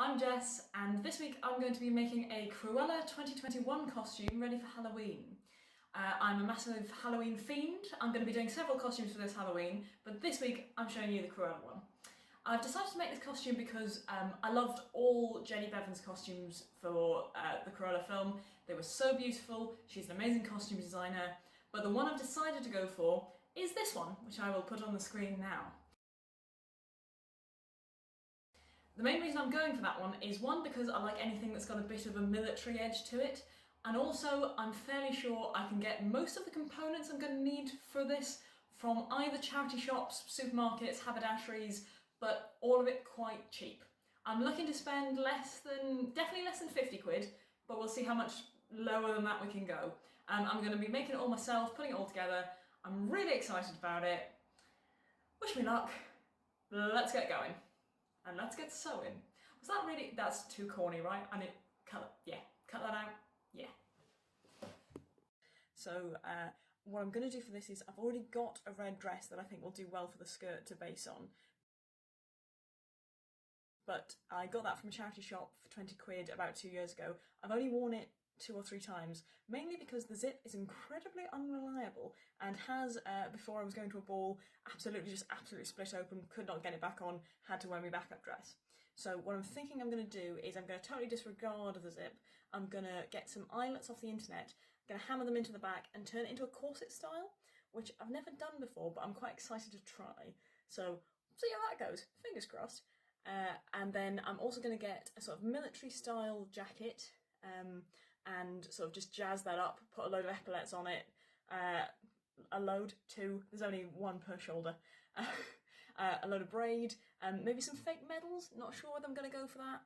I'm Jess, and this week I'm going to be making a Cruella 2021 costume ready for Halloween. I'm a massive Halloween fiend. I'm going to be doing several costumes for this Halloween, but this week I'm showing you the Cruella one. I've decided to make this costume because I loved all Jenny Bevan's costumes for the Cruella film. They were so beautiful, she's an amazing costume designer, but the one I've decided to go for is this one, which I will put on the screen now. The main reason I'm going for that one is one, because I like anything that's got a bit of a military edge to it, and also I'm fairly sure I can get most of the components I'm going to need for this from either charity shops, supermarkets, haberdasheries, but all of it quite cheap. I'm looking to spend definitely less than 50 quid, but we'll see how much lower than that we can go. I'm going to be making it all myself, putting it all together. I'm really excited about it. Wish me luck. Let's get going. And let's get sewing. Was that really? That's too corny, right? I need cut that out. Yeah. So what I'm going to do for this is I've already got a red dress that I think will do well for the skirt to base on. But I got that from a charity shop for 20 quid about 2 years ago. I've only worn it 2 or 3 times, mainly because the zip is incredibly unreliable and has, before I was going to a ball, absolutely split open, could not get it back on, had to wear my backup dress. So what I'm thinking I'm going to do is I'm going to totally disregard the zip. I'm going to get some eyelets off the internet, I'm going to hammer them into the back and turn it into a corset style, which I've never done before, but I'm quite excited to try. So see how that goes, fingers crossed. And then I'm also going to get a sort of military style jacket, and sort of just jazz that up, put a load of epaulets on it, there's only one per shoulder, a load of braid, maybe some fake medals, not sure whether I'm going to go for that,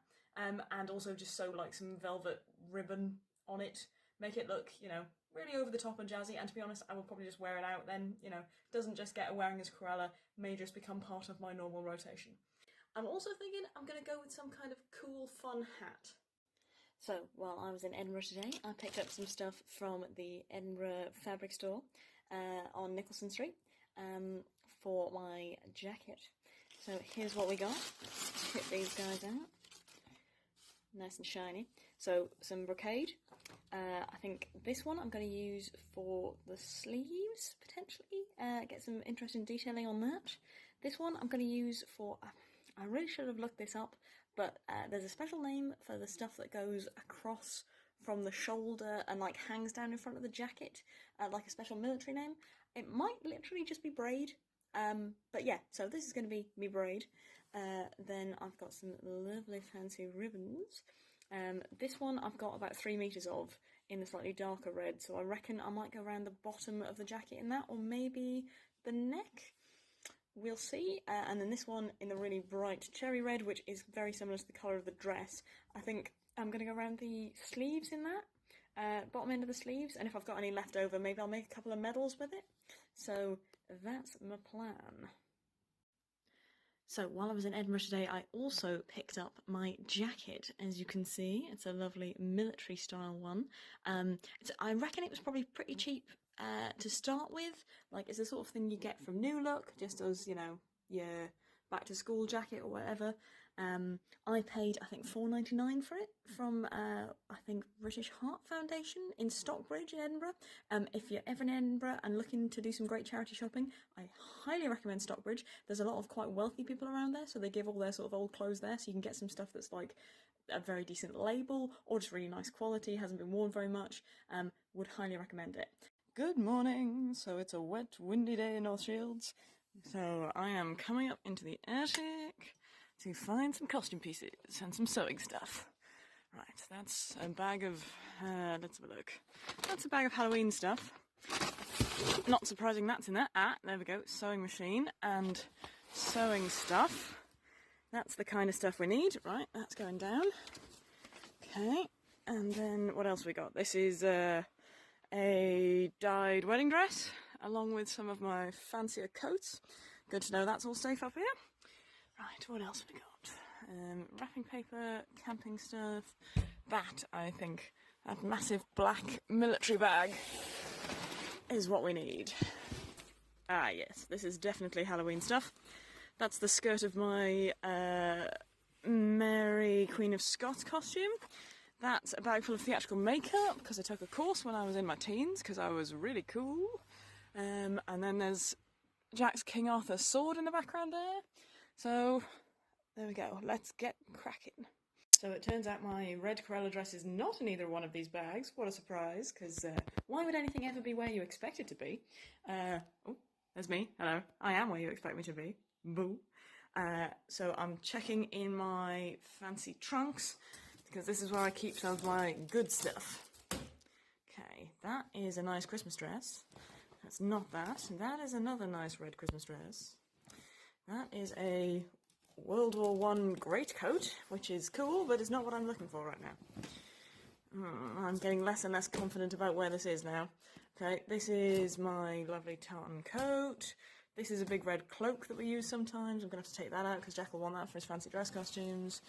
and also just sew like some velvet ribbon on it, make it look, you know, really over the top and jazzy, and to be honest, I will probably just wear it out then, you know, doesn't just get a wearing as Cruella, may just become part of my normal rotation. I'm also thinking I'm going to go with some kind of cool, fun hat. So, while I was in Edinburgh today, I picked up some stuff from the Edinburgh fabric store on Nicholson Street for my jacket. So here's what we got. Put these guys out. Nice and shiny. So, some brocade. I think this one I'm going to use for the sleeves, potentially. Get some interesting detailing on that. This one I'm going to use for... I really should have looked this up, but there's a special name for the stuff that goes across from the shoulder and like hangs down in front of the jacket, like a special military name. It might literally just be braid, but yeah, so this is going to be me braid. Then I've got some lovely fancy ribbons. This one I've got about 3 meters of in the slightly darker red, so I reckon I might go around the bottom of the jacket in that, or maybe the neck. We'll see. And then this one in the really bright cherry red, which is very similar to the colour of the dress. I think I'm going to go around the sleeves in that, bottom end of the sleeves, and if I've got any left over, maybe I'll make a couple of medals with it. So that's my plan. So while I was in Edinburgh today, I also picked up my jacket. As you can see, it's a lovely military style one. I reckon it was probably pretty cheap to start with. Like, it's the sort of thing you get from New Look, just as, you know, your back to school jacket or whatever. I paid, I think, £4.99 for it from, I think, British Heart Foundation in Stockbridge in Edinburgh. If you're ever in Edinburgh and looking to do some great charity shopping, I highly recommend Stockbridge. There's a lot of quite wealthy people around there, so they give all their sort of old clothes there, so you can get some stuff that's like a very decent label, or just really nice quality, hasn't been worn very much. Would highly recommend it. Good morning! So it's a wet, windy day in North Shields. So I am coming up into the attic to find some costume pieces and some sewing stuff. Right, that's a bag of, let's have a look. That's a bag of Halloween stuff. Not surprising that's in there. There we go, sewing machine and sewing stuff. That's the kind of stuff we need. Right, that's going down. Okay, and then what else we got? This is a dyed wedding dress, along with some of my fancier coats. Good to know that's all safe up here. Right, what else have we got? Wrapping paper, camping stuff. That, I think, that massive black military bag is what we need. Ah, yes, this is definitely Halloween stuff. That's the skirt of my Mary Mary Queen of Scots costume. That's a bag full of theatrical makeup because I took a course when I was in my teens because I was really cool. And then there's Jack's King Arthur sword in the background there. So there we go, let's get cracking. So it turns out my red Cruella dress is not in either one of these bags. What a surprise, because why would anything ever be where you expect it to be? Oh, there's me. Hello. I am where you expect me to be. Boo. So I'm checking in my fancy trunks, because this is where I keep some of my good stuff. Okay, that is a nice Christmas dress. That's not that. That is another nice red Christmas dress. That is a World War I greatcoat, which is cool, but it's not what I'm looking for right now. I'm getting less and less confident about where this is now. Okay, this is my lovely tartan coat. This is a big red cloak that we use sometimes. I'm going to have to take that out because Jack will want that for his fancy dress costumes.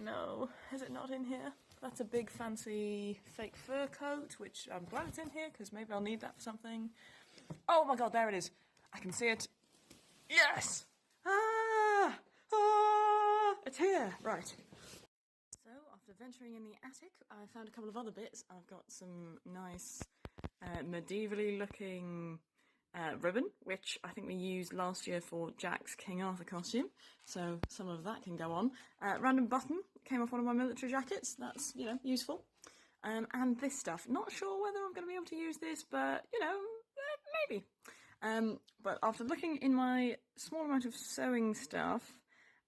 No, is it not in here? That's a big fancy fake fur coat, which I'm glad it's in here because maybe I'll need that for something. Oh my god, there it is. I can see it. Yes! It's here! Right. So, after venturing in the attic, I found a couple of other bits. I've got some nice medievally looking ribbon, which I think we used last year for Jack's King Arthur costume, so some of that can go on. Random button came off one of my military jackets, that's, you know, useful. And this stuff, not sure whether I'm going to be able to use this, but, you know, maybe. But after looking in my small amount of sewing stuff,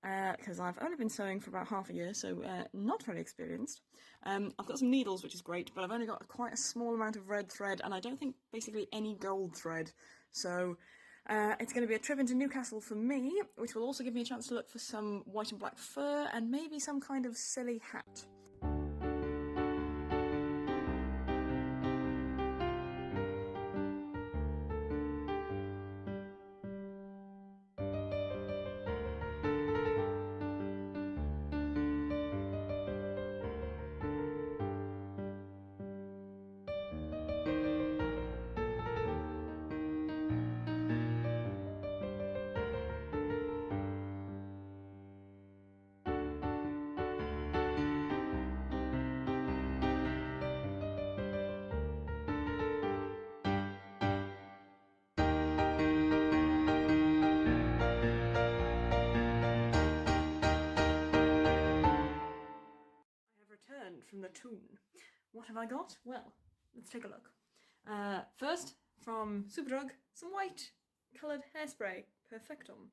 because I've only been sewing for about half a year, so not very experienced, I've got some needles, which is great, but I've only got quite a small amount of red thread, and I don't think basically any gold thread, so it's going to be a trip into Newcastle for me, which will also give me a chance to look for some white and black fur, and maybe some kind of silly hat. From the tune. What have I got? Well, let's take a look. First, from Superdrug, some white coloured hairspray, perfectum,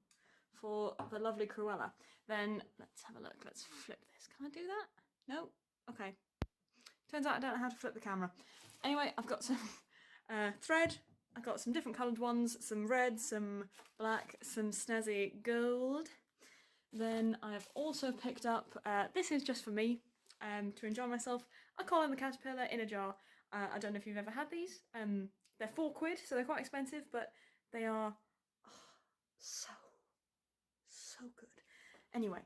for the lovely Cruella. Then, let's have a look, let's flip this. Can I do that? No? Okay. Turns out I don't know how to flip the camera. Anyway, I've got some thread, I've got some different coloured ones, some red, some black, some snazzy gold. Then I've also picked up, this is just for me, to enjoy myself, a Colin the Caterpillar in a jar. I don't know if you've ever had these. They're £4, so they're quite expensive, but they are so good. Anyway,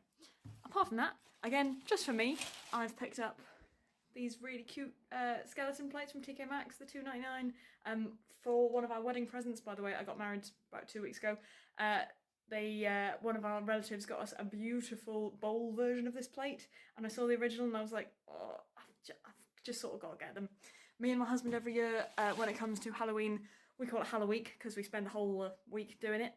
apart from that, again, just for me, I've picked up these really cute skeleton plates from TK Maxx, the $2.99, for one of our wedding presents. By the way, I got married about 2 weeks ago. One of our relatives got us a beautiful bowl version of this plate, and I saw the original and I was like, oh, I've just sort of got to get them. Me and my husband every year, when it comes to Halloween, we call it Halloweek because we spend the whole week doing it.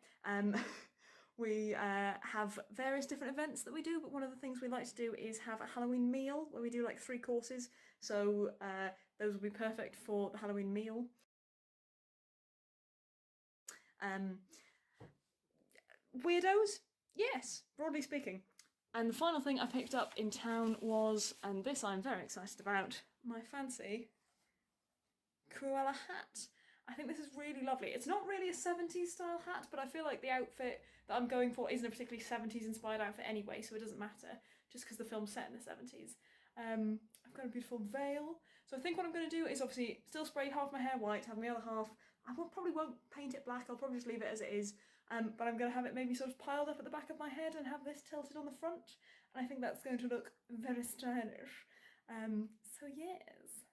We have various different events that we do, but one of the things we like to do is have a Halloween meal where we do like 3 courses, so those will be perfect for the Halloween meal. Weirdos? Yes, broadly speaking. And the final thing I picked up in town was, and this I'm very excited about, my fancy Cruella hat. I think this is really lovely. It's not really a 70s style hat, but I feel like the outfit that I'm going for isn't a particularly 70s inspired outfit anyway, so it doesn't matter, just because the film's set in the 70s. I've got a beautiful veil. So I think what I'm going to do is obviously still spray half my hair white, have the other half. Probably won't paint it black, I'll probably just leave it as it is. But I'm going to have it maybe sort of piled up at the back of my head and have this tilted on the front. And I think that's going to look very stylish. So yes.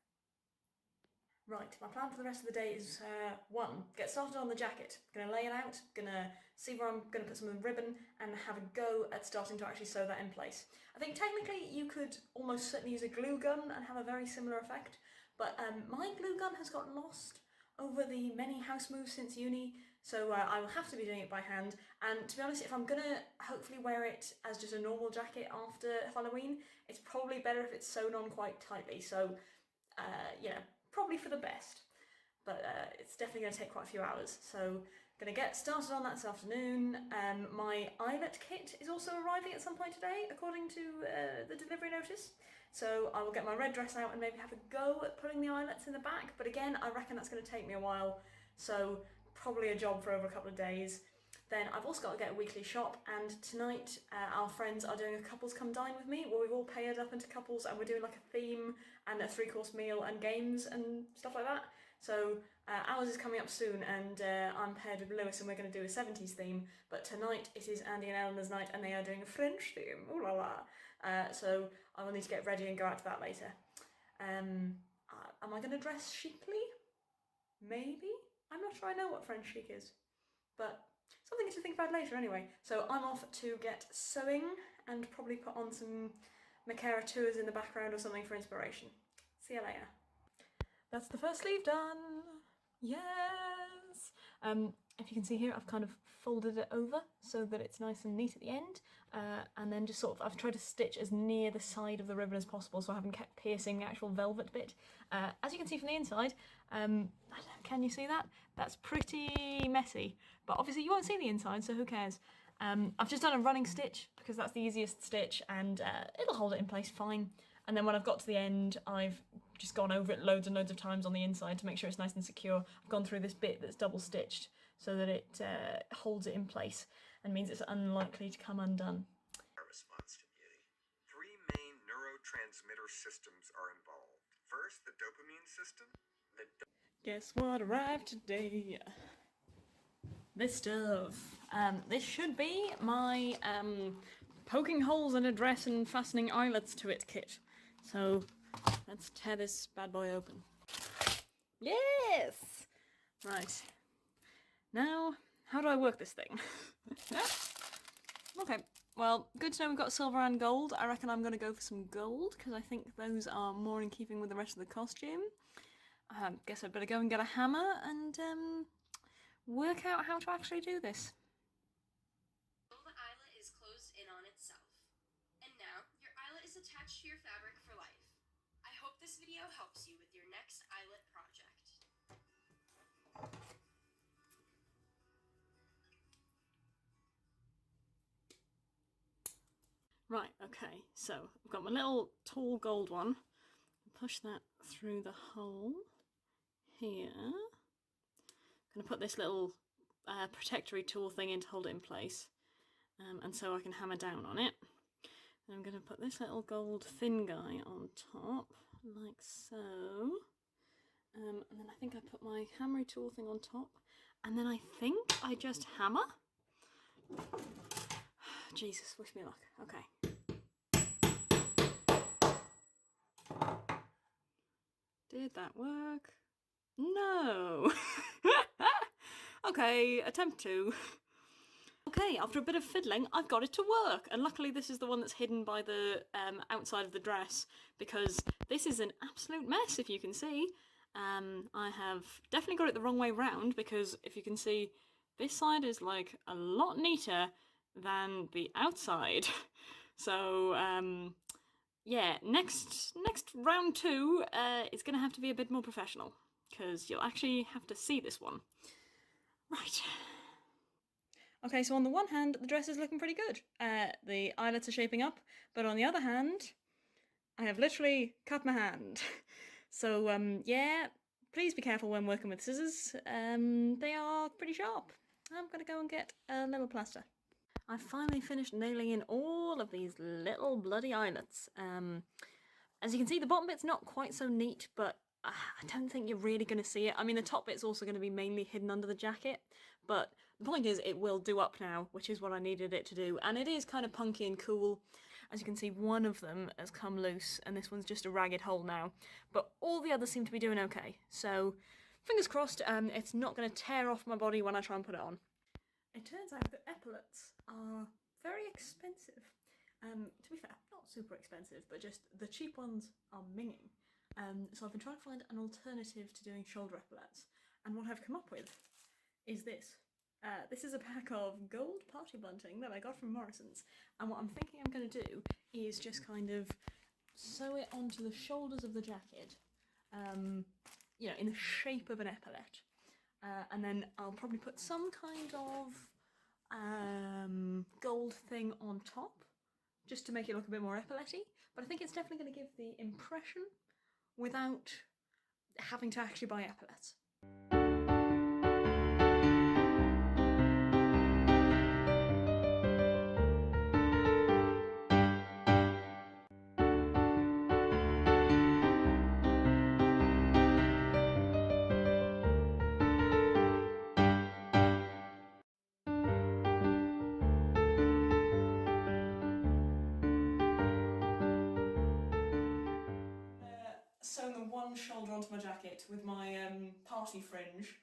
Right, my plan for the rest of the day is, one, get started on the jacket. Gonna lay it out, gonna see where I'm gonna put some ribbon, and have a go at starting to actually sew that in place. I think technically you could almost certainly use a glue gun and have a very similar effect, but my glue gun has gotten lost over the many house moves since uni, so I will have to be doing it by hand. And to be honest, if I'm gonna hopefully wear it as just a normal jacket after Halloween, it's probably better if it's sewn on quite tightly, so yeah, probably for the best, but it's definitely going to take quite a few hours, so going to get started on that this afternoon. My eyelet kit is also arriving at some point today, according to the delivery notice, so I will get my red dress out and maybe have a go at putting the eyelets in the back, but again, I reckon that's going to take me a while, so probably a job for over a couple of days. Then I've also got to get a weekly shop, and tonight our friends are doing a couples come dine with me, where we've all paired up into couples and we're doing like a theme and a 3-course meal and games and stuff like that. So ours is coming up soon, and I'm paired with Lewis and we're going to do a 70s theme, but tonight it is Andy and Eleanor's night and they are doing a French theme, ooh la la. So I will need to get ready and go out to that later. Am I going to dress chicly? Maybe? I'm not sure I know what French chic is, but something to think about later anyway. So I'm off to get sewing and probably put on some Macara tours in the background or something for inspiration. See you later. That's the first sleeve done. Yes! If you can see here, I've kind of folded it over so that it's nice and neat at the end, and then just sort of, I've tried to stitch as near the side of the ribbon as possible so I haven't kept piercing the actual velvet bit. As you can see from the inside, can you see that? That's pretty messy, but obviously you won't see the inside, so who cares? I've just done a running stitch because that's the easiest stitch, and it'll hold it in place fine. And then when I've got to the end, I've just gone over it loads and loads of times on the inside to make sure it's nice and secure. I've gone through this bit that's double stitched so that it holds it in place and means it's unlikely to come undone. Response to beauty. 3 main neurotransmitter systems are involved. First, the dopamine system. Guess what arrived today? This stuff. This should be my poking holes in a dress and fastening eyelets to it kit. So let's tear this bad boy open. Yes! Right. Now, how do I work this thing? Okay, well, good to know we've got silver and gold. I reckon I'm going to go for some gold, because I think those are more in keeping with the rest of the costume. Guess I'd better go and get a hammer and work out how to actually do this. The eyelet is closed in on itself. And now, your eyelet is attached to your fabric for life. I hope this video helps you with your next eyelet project. Right, okay, so I've got my little tall gold one. Push that through the hole here. I'm going to put this little protectory tool thing in to hold it in place, and so I can hammer down on it. And I'm going to put this little gold thin guy on top, like so. And then I think I put my hammery tool thing on top, and then I think I just hammer. Jesus, wish me luck. Okay. Did that work? No! Okay, attempt 2. Okay, after a bit of fiddling, I've got it to work, and luckily this is the one that's hidden by the outside of the dress, because this is an absolute mess, if you can see. I have definitely got it the wrong way round, because if you can see, this side is like a lot neater than the outside. So, yeah, next round 2 is going to have to be a bit more professional, because you'll actually have to see this one. Right. Okay, so on the one hand, the dress is looking pretty good. The eyelets are shaping up, but on the other hand, I have literally cut my hand. So, yeah, please be careful when working with scissors. They are pretty sharp. I'm gonna go and get a little plaster. I've finally finished nailing in all of these little bloody eyelets. As you can see, the bottom bit's not quite so neat, but I don't think you're really going to see it. I mean, the top bit's also going to be mainly hidden under the jacket, but the point is it will do up now, which is what I needed it to do, and it is kind of punky and cool. As you can see, one of them has come loose, and this one's just a ragged hole now. But all the others seem to be doing okay, so fingers crossed it's not going to tear off my body when I try and put it on. It turns out that epaulets are very expensive. To be fair, not super expensive, but just the cheap ones are minging. So I've been trying to find an alternative to doing shoulder epaulets, and what I've come up with is this. This is a pack of gold party bunting that I got from Morrison's, and what I'm thinking I'm going to do is just kind of sew it onto the shoulders of the jacket, you know, in the shape of an epaulette, and then I'll probably put some kind of gold thing on top, just to make it look a bit more epauletty, but I think it's definitely going to give the impression without having to actually buy epaulets. Sewn the one shoulder onto my jacket with my party fringe.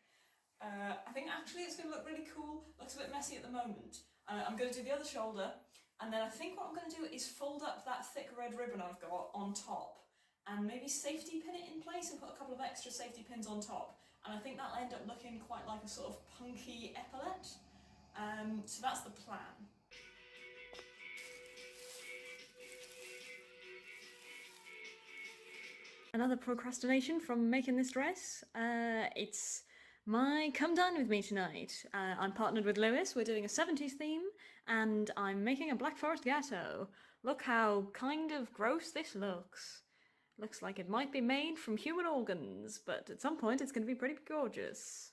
I think actually it's going to look really cool. Looks a bit messy at the moment. I'm going to do the other shoulder, and then I think what I'm going to do is fold up that thick red ribbon I've got on top, and maybe safety pin it in place and put a couple of extra safety pins on top. And I think that'll end up looking quite like a sort of punky epaulette. So that's the plan. Another procrastination from making this dress. It's my come dine with me tonight. I'm partnered with Lewis, we're doing a 70s theme, and I'm making a Black Forest gatto. Look how kind of gross this looks. Looks like it might be made from human organs, but at some point it's going to be pretty gorgeous.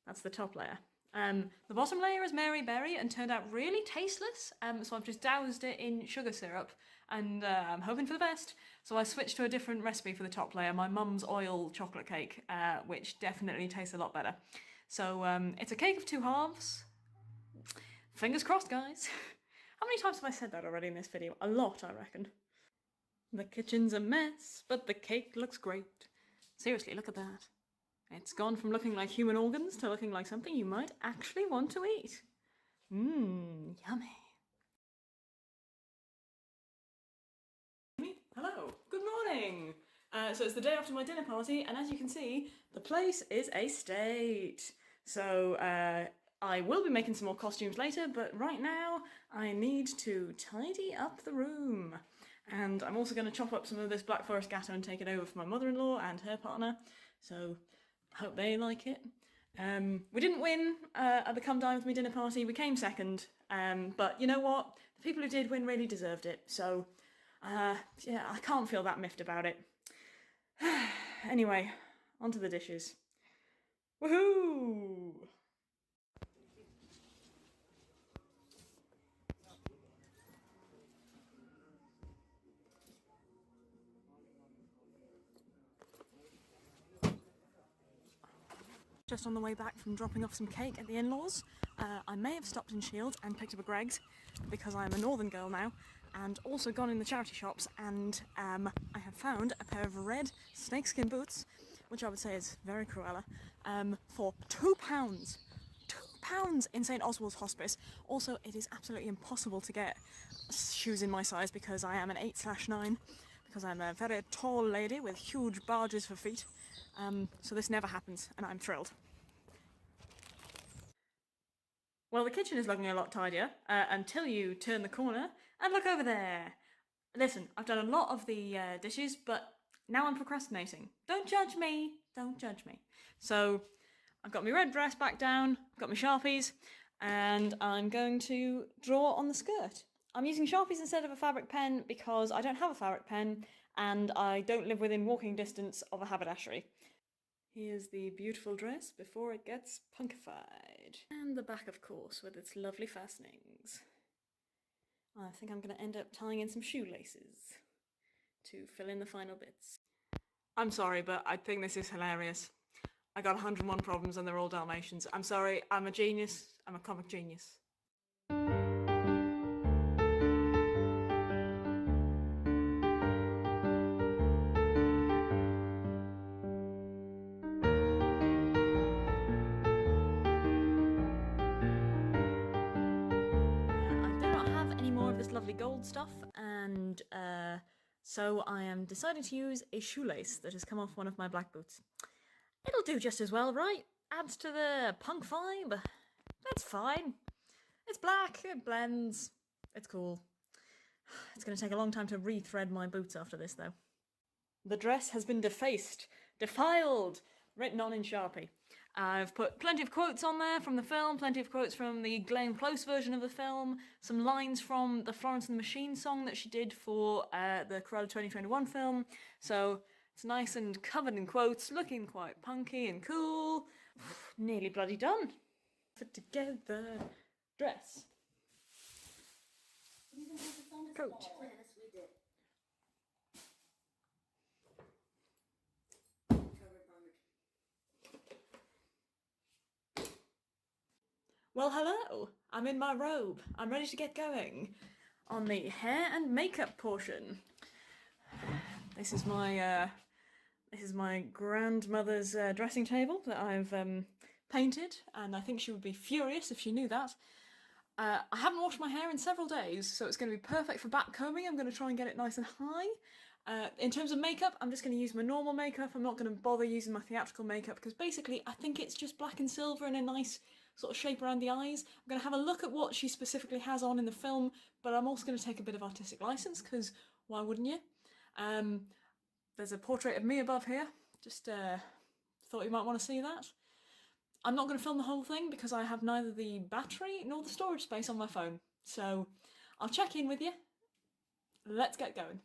That's the top layer. The bottom layer is Mary Berry and turned out really tasteless, so I've just doused it in sugar syrup, and I'm hoping for the best. So I switched to a different recipe for the top layer, my mum's oil chocolate cake, which definitely tastes a lot better. So it's a cake of two halves. Fingers crossed, guys. How many times have I said that already in this video? A lot, I reckon. The kitchen's a mess, but the cake looks great. Seriously, look at that. It's gone from looking like human organs to looking like something you might actually want to eat. Mmm, yummy. Hello, good morning. So it's the day after my dinner party, and as you can see, the place is a state. So I will be making some more costumes later, but right now I need to tidy up the room. And I'm also going to chop up some of this Black Forest gatto and take it over for my mother-in-law and her partner. So hope they like it. We didn't win at the Come Dine With Me dinner party. We came second. But you know what? The people who did win really deserved it. So yeah, I can't feel that miffed about it. Anyway, on to the dishes. Woohoo! Just on the way back from dropping off some cake at the in-laws, I may have stopped in Shields and picked up a Greggs, because I'm a northern girl now, and also gone in the charity shops, and I have found a pair of red snakeskin boots, which I would say is very Cruella, for £2. £2 in St Oswald's Hospice. Also, it is absolutely impossible to get shoes in my size because I am an 8/9, because I'm a very tall lady with huge barges for feet. So this never happens, and I'm thrilled. Well, the kitchen is looking a lot tidier, until you turn the corner and look over there. Listen, I've done a lot of the dishes, but now I'm procrastinating. Don't judge me, don't judge me. So, I've got my red dress back down, I've got my Sharpies, and I'm going to draw on the skirt. I'm using Sharpies instead of a fabric pen because I don't have a fabric pen, and I don't live within walking distance of a haberdashery. Here's the beautiful dress before it gets punkified. And the back, of course, with its lovely fastenings. I think I'm going to end up tying in some shoelaces to fill in the final bits. I'm sorry, but I think this is hilarious. I got 101 problems and they're all Dalmatians. I'm sorry, I'm a genius. I'm a comic genius. gold stuff, and so I am deciding to use a shoelace that has come off one of my black boots. It'll do just as well, right? Adds to the punk vibe. That's fine. It's black, it blends. It's cool. It's going to take a long time to re-thread my boots after this, though. The dress has been defaced, defiled, written on in Sharpie. I've put plenty of quotes on there from the film, plenty of quotes from the Glenn Close version of the film, some lines from the Florence and the Machine song that she did for the Cruella 2021 film. So it's nice and covered in quotes, looking quite punky and cool. Nearly bloody done. Put together dress. Coat. Well, hello! I'm in my robe. I'm ready to get going on the hair and makeup portion. This is my grandmother's dressing table that I've painted, and I think she would be furious if she knew that. I haven't washed my hair in several days, so it's going to be perfect for back combing. I'm going to try and get it nice and high. In terms of makeup, I'm just going to use my normal makeup. I'm not going to bother using my theatrical makeup because basically I think it's just black and silver and a nice sort of shape around the eyes. I'm going to have a look at what she specifically has on in the film, but I'm also going to take a bit of artistic license because why wouldn't you? There's a portrait of me above here. Just thought you might want to see that. I'm not going to film the whole thing because I have neither the battery nor the storage space on my phone. So I'll check in with you. Let's get going.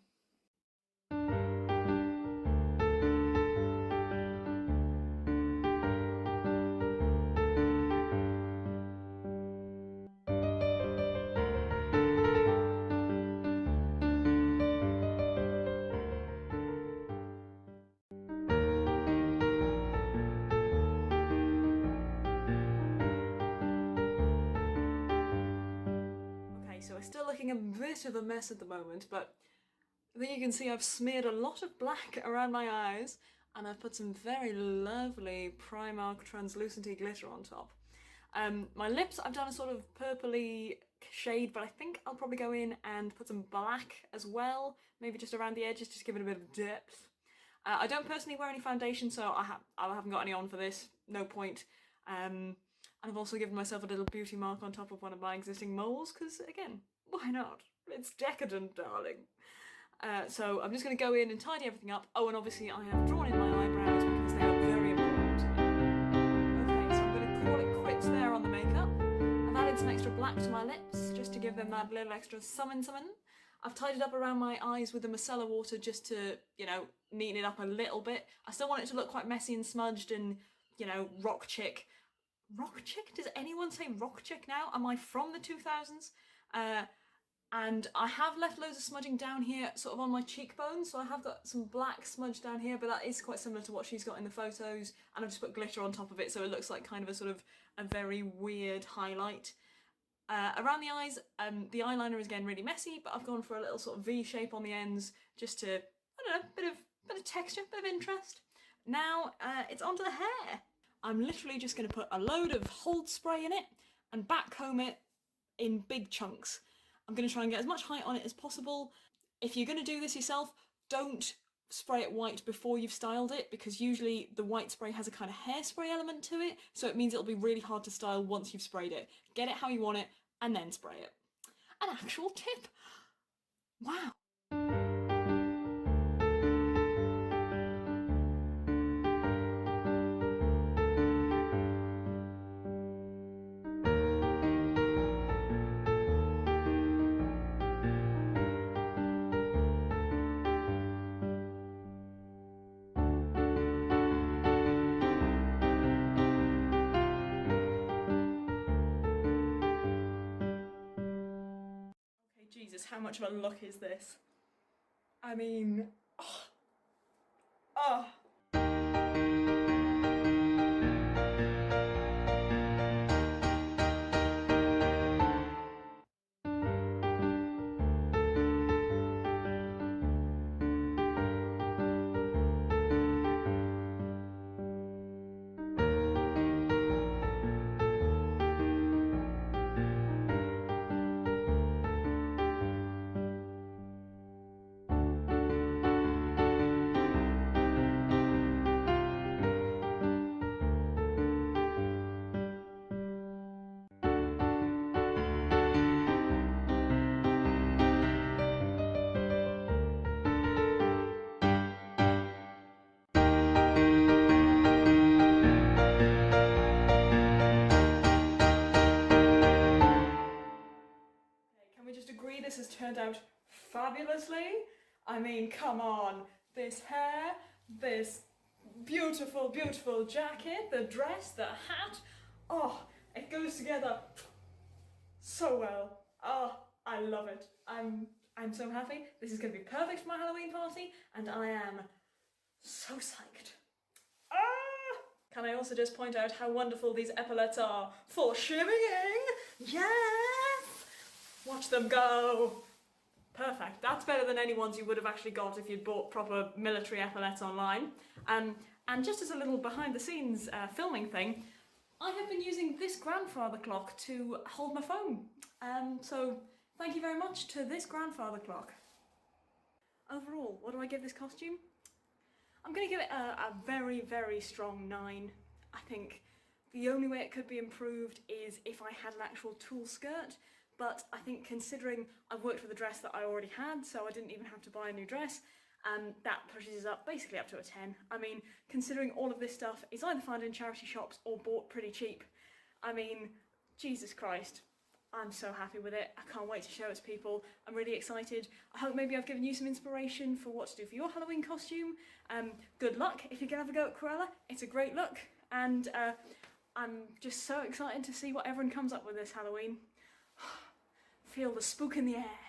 So we're still looking a bit of a mess at the moment, but I think you can see I've smeared a lot of black around my eyes and I've put some very lovely Primark translucenty glitter on top. My lips, I've done a sort of purpley shade, but I think I'll probably go in and put some black as well, maybe just around the edges, just to give it a bit of depth. I don't personally wear any foundation, so I haven't got any on for this, no point. And I've also given myself a little beauty mark on top of one of my existing moles, because, again, why not? It's decadent, darling. So I'm just going to go in and tidy everything up. Oh, and obviously I have drawn in my eyebrows because they are very important to me. Okay, so I'm going to call it quits there on the makeup. I've added some extra black to my lips, just to give them that little extra summon. I've tidied up around my eyes with the micellar water just to, you know, neaten it up a little bit. I still want it to look quite messy and smudged and, you know, rock chick. Rock chick? Does anyone say rock chick now? Am I from the 2000s? And I have left loads of smudging down here, sort of on my cheekbones, so I have got some black smudge down here, but that is quite similar to what she's got in the photos, and I've just put glitter on top of it, so it looks like kind of a sort of a very weird highlight. Around the eyes, the eyeliner is again really messy, but I've gone for a little sort of V shape on the ends, just to, I don't know, bit of texture, bit of interest. Now, it's onto the hair. I'm literally just going to put a load of hold spray in it and backcomb it in big chunks. I'm going to try and get as much height on it as possible. If you're going to do this yourself, don't spray it white before you've styled it, because usually the white spray has a kind of hairspray element to it, so it means it'll be really hard to style once you've sprayed it. Get it how you want it and then spray it. An actual tip! Wow! Jesus, how much of a look is this? I mean, oh. turned out fabulously. I mean, come on, this hair, this beautiful, beautiful jacket, the dress, the hat, oh, it goes together so well. Oh, I love it. I'm so happy. This is going to be perfect for my Halloween party, and I am so psyched. Ah! Can I also just point out how wonderful these epaulets are for shimmying? Yes! Watch them go. Perfect. That's better than any ones you would have actually got if you'd bought proper military epaulets online. And just as a little behind-the-scenes filming thing, I have been using this grandfather clock to hold my phone. So thank you very much to this grandfather clock. Overall, what do I give this costume? I'm going to give it a very, very strong 9. I think the only way it could be improved is if I had an actual tulle skirt, but I think considering I've worked with a dress that I already had, so I didn't even have to buy a new dress, that pushes us up basically up to a 10. I mean, considering all of this stuff is either found in charity shops or bought pretty cheap, I mean, Jesus Christ. I'm so happy with it. I can't wait to show it to people. I'm really excited. I hope maybe I've given you some inspiration for what to do for your Halloween costume. Good luck if you can have a go at Cruella. It's a great look, and I'm just so excited to see what everyone comes up with this Halloween. Feel the spook in the air.